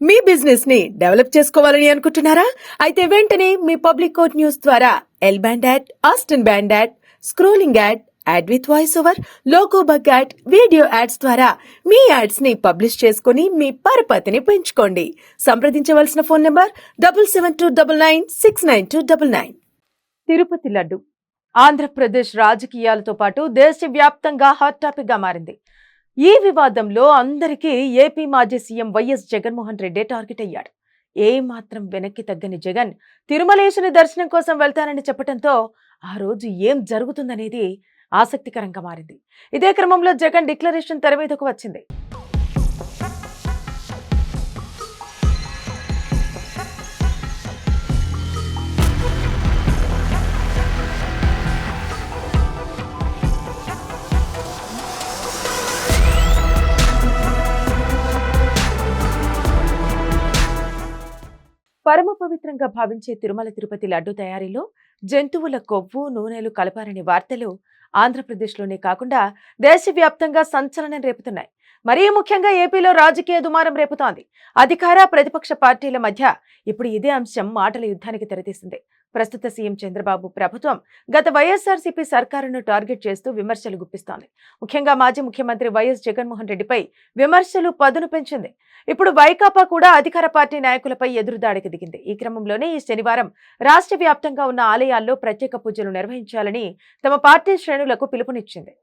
మీ business ని develop చేసుకోవాలని అనుకుంటున్నారా? అయితే వెంటనే మీ పబ్లిక్ కోట్ న్యూస్ ద్వారా L band ad, Aston band ad, scrolling ad with voice over, logo bug ad, video ads ద్వారా మీ యాడ్స్ ని పబ్లిష్ చేసుకుని మీ పరపతిని పెంచుకోండి. సంప్రదించవలసిన ఫోన్ నంబర్ 7729969299. తిరుపతి లడ్డు ఆంధ్రప్రదేశ్ రాజకీయాలతో పాటు దేశవ్యాప్తంగా హాట్ టాపిక్ గా మారింది. ఈ వివాదంలో అందరికీ ఏపీ మాజీ CM YS Jaganmohan Reddy target అయ్యాడు. ఏ మాత్రం వెనక్కి తగ్గని జగన్ తిరుమలేశుని దర్శనం కోసం వెళ్తానని చెప్పడంతో ఆ రోజు ఏం జరుగుతుందనేది ఆసక్తికరంగా మారింది. ఇదే క్రమంలో జగన్ డిక్లరేషన్ తెర మీదకు వచ్చింది. పరమ పవిత్రంగా భావించే తిరుమల తిరుపతి లడ్డు తయారీలో జంతువుల కొవ్వు, నూనెలు కలపారనే వార్తలు ఆంధ్రప్రదేశ్లోనే కాకుండా దేశవ్యాప్తంగా సంచలనం రేపుతున్నాయి. మరీ ముఖ్యంగా ఏపీలో రాజకీయ దుమారం రేపుతోంది. అధికార ప్రతిపక్ష పార్టీల మధ్య ఇప్పుడు ఇదే అంశం మాటల యుద్ధానికి తెరతీసింది. ప్రస్తుత సీఎం చంద్రబాబు ప్రభుత్వం గత వైఎస్ఆర్సీపీ సర్కారును టార్గెట్ చేస్తూ విమర్శలు గుప్పిస్తోంది. ముఖ్యంగా మాజీ ముఖ్యమంత్రి వైఎస్ జగన్మోహన్ రెడ్డిపై విమర్శలు పదును పెంచింది. ఇప్పుడు వైకాపా కూడా అధికార పార్టీ నాయకులపై ఎదురుదాడికి దిగింది. ఈ క్రమంలోనే ఈ శనివారం రాష్ట్ర వ్యాప్తంగా ఉన్న ఆలయాల్లో ప్రత్యేక పూజలు నిర్వహించాలని తమ పార్టీ శ్రేణులకు పిలుపునిచ్చింది.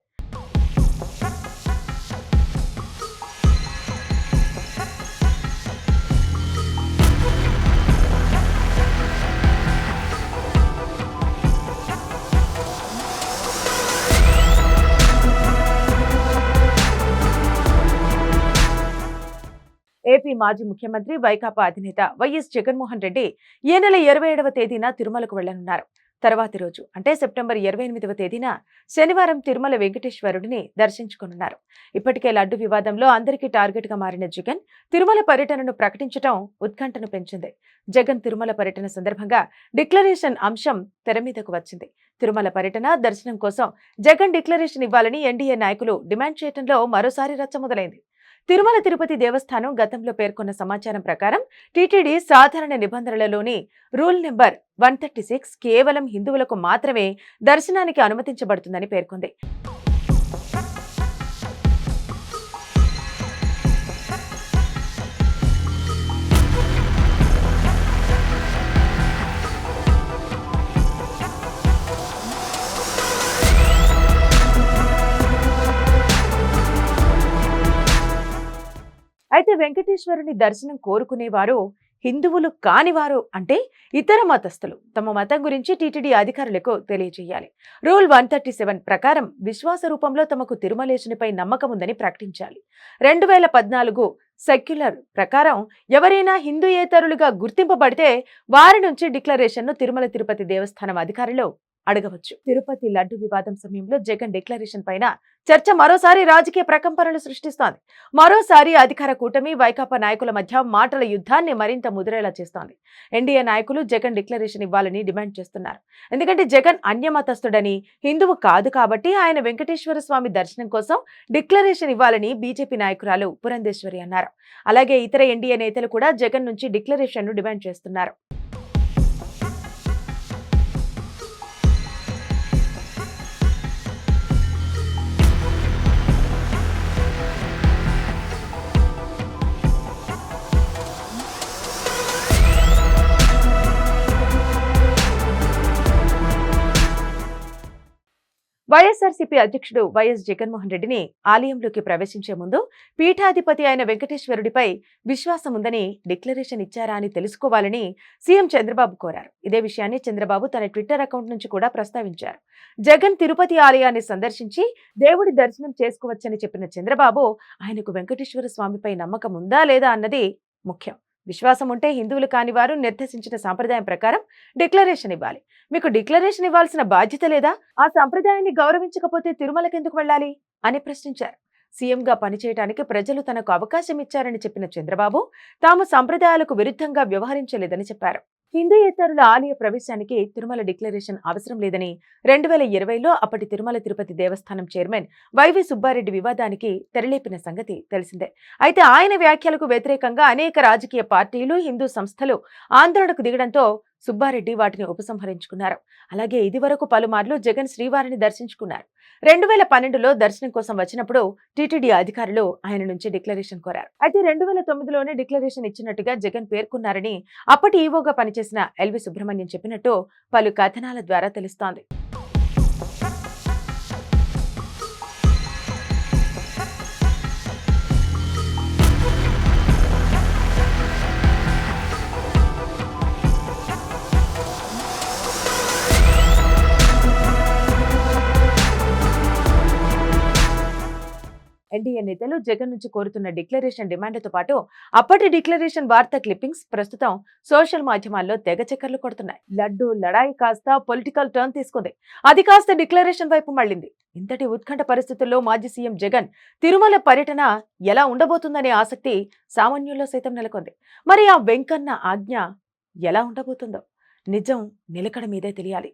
ఏపీ మాజీ ముఖ్యమంత్రి వైకాపా అధినేత వైఎస్ జగన్మోహన్ రెడ్డి ఈ నెల 27వ తేదీన తిరుమలకు వెళ్లనున్నారు. తర్వాతి రోజు అంటే సెప్టెంబర్ 28వ తేదీన శనివారం తిరుమల వెంకటేశ్వరుడిని దర్శించుకోనున్నారు. ఇప్పటికే లడ్డు వివాదంలో అందరికీ టార్గెట్ గా మారిన జగన్ తిరుమల పర్యటనను ప్రకటించడం ఉత్కంఠను పెంచింది. జగన్ తిరుమల పర్యటన సందర్భంగా డిక్లరేషన్ అంశం తెర మీదకు వచ్చింది. తిరుమల పర్యటన దర్శనం కోసం జగన్ డిక్లరేషన్ ఇవ్వాలని ఎన్డీఏ నాయకులు డిమాండ్ చేయడంలో మరోసారి రచ్చ మొదలైంది. తిరుమల తిరుపతి దేవస్థానం గతంలో పేర్కొన్న సమాచారం ప్రకారం టీటీడీ సాధారణ నిబంధనలలోని రూల్ నెంబర్ 136 కేవలం హిందువులకు మాత్రమే దర్శనానికి అనుమతించబడుతుందని పేర్కొంది. అయితే వెంకటేశ్వరుని దర్శనం కోరుకునేవారు హిందువులు కానివారు అంటే ఇతర మతస్థులు తమ మతం గురించి టీటీడీ అధికారులకు తెలియజేయాలి. రూల్ 137 ప్రకారం విశ్వాస రూపంలో తమకు తిరుమలేశునిపై నమ్మకం ఉందని ప్రకటించాలి. 2014 సెక్యులర్ ప్రకారం ఎవరైనా హిందూయేతరులుగా గుర్తింపబడితే వారి నుంచి డిక్లరేషన్ను తిరుమల తిరుపతి దేవస్థానం అధికారులు అడగవచ్చు. తిరుపతి లడ్డు వివాదం సమయంలో జగన్ డిక్లరేషన్ పైన చర్చ మరోసారి రాజకీయ ప్రకంపనలు సృష్టిస్తోంది. మరోసారి అధికార కూటమి వైకాపా నాయకుల మధ్య మాటల యుద్ధాన్ని మరింత ముదిరేలా చేస్తోంది. ఎన్డీఏ నాయకులు జగన్ డిక్లరేషన్ ఇవ్వాలని డిమాండ్ చేస్తున్నారు. ఎందుకంటే జగన్ అన్యమతస్థుడని, హిందువు కాదు కాబట్టి ఆయన వెంకటేశ్వర స్వామి దర్శనం కోసం డిక్లరేషన్ ఇవ్వాలని బీజేపీ నాయకురాలు పురంధేశ్వరి అన్నారు. అలాగే ఇతర ఎన్డీఏ నేతలు కూడా జగన్ నుంచి డిక్లరేషన్ ను డిమాండ్ చేస్తున్నారు. వైఎస్ఆర్సీపీ అధ్యక్షుడు వైఎస్ జగన్మోహన్ రెడ్డిని ఆలయంలోకి ప్రవేశించే ముందు పీఠాధిపతి అయిన వెంకటేశ్వరుడిపై విశ్వాసం ఉందని డిక్లరేషన్ ఇచ్చారా అని తెలుసుకోవాలని సీఎం చంద్రబాబు కోరారు. ఇదే విషయాన్ని చంద్రబాబు తన ట్విట్టర్ అకౌంట్ నుంచి కూడా ప్రస్తావించారు. జగన్ తిరుపతి ఆలయాన్ని సందర్శించి దేవుడి దర్శనం చేసుకోవచ్చని చెప్పిన చంద్రబాబు ఆయనకు వెంకటేశ్వర స్వామిపై నమ్మకం ఉందా లేదా అన్నది ముఖ్యం. విశ్వాసం ఉంటే హిందువులు కాని వారు నిర్దేశించిన సాంప్రదాయం ప్రకారం డిక్లరేషన్ ఇవ్వాలి. మీకు డిక్లరేషన్ ఇవ్వాల్సిన బాధ్యత లేదా? ఆ సంప్రదాయాన్ని గౌరవించకపోతే తిరుమలకెందుకు వెళ్ళాలి అని ప్రశ్నించారు. సీఎంగా పనిచేయడానికి ప్రజలు తనకు అవకాశం ఇచ్చారని చెప్పిన చంద్రబాబు తాము సంప్రదాయాలకు విరుద్ధంగా వ్యవహరించలేదని చెప్పారు. హిందూయేతరుల ఆలయ ప్రవేశానికి తిరుమల డిక్లరేషన్ అవసరం లేదని 2020లో అప్పటి తిరుమల తిరుపతి దేవస్థానం చైర్మన్ వైవి సుబ్బారెడ్డి వివాదానికి తెరలేపిన సంగతి తెలిసిందే. అయితే ఆయన వ్యాఖ్యలకు వ్యతిరేకంగా అనేక రాజకీయ పార్టీలు, హిందూ సంస్థలు ఆందోళనకు దిగడంతో సుబ్బారెడ్డి వాటిని ఉపసంహరించుకున్నారు. అలాగే ఇదివరకు పలుమార్లు జగన్ శ్రీవారిని దర్శించుకున్నారు. 2012లో దర్శనం కోసం వచ్చినప్పుడు టీటీడీ అధికారులు ఆయన నుంచి డిక్లరేషన్ కోరారు. అయితే 2009లోనే డిక్లరేషన్ ఇచ్చినట్టుగా జగన్ పేర్కొన్నారని అప్పటి ఈవోగా పనిచేసిన ఎల్వి సుబ్రహ్మణ్యం చెప్పినట్టు పలు కథనాల ద్వారా తెలుస్తోంది. ఎన్డీఏ నేతలు జగన్ నుంచి కోరుతున్న డిక్లరేషన్ డిమాండ్లతో పాటు అప్పటి డిక్లరేషన్ వార్తా క్లిప్పింగ్స్ ప్రస్తుతం సోషల్ మాధ్యమాల్లో తెగ చక్కర్లు కొడుతున్నాయి. లడ్డు లడాయి కాస్త పొలిటికల్ టర్న్ తీసుకుంది. అది కాస్త డిక్లరేషన్ వైపు మళ్ళింది. ఇంతటి ఉత్కంఠ పరిస్థితుల్లో మాజీ సీఎం జగన్ తిరుమల పర్యటన ఎలా ఉండబోతుందనే ఆసక్తి సామాన్యుల్లో సైతం నెలకొంది. మరి ఆ వెంకన్న ఆజ్ఞ ఎలా ఉండబోతుందో నిజం నిలకడ మీదే తెలియాలి.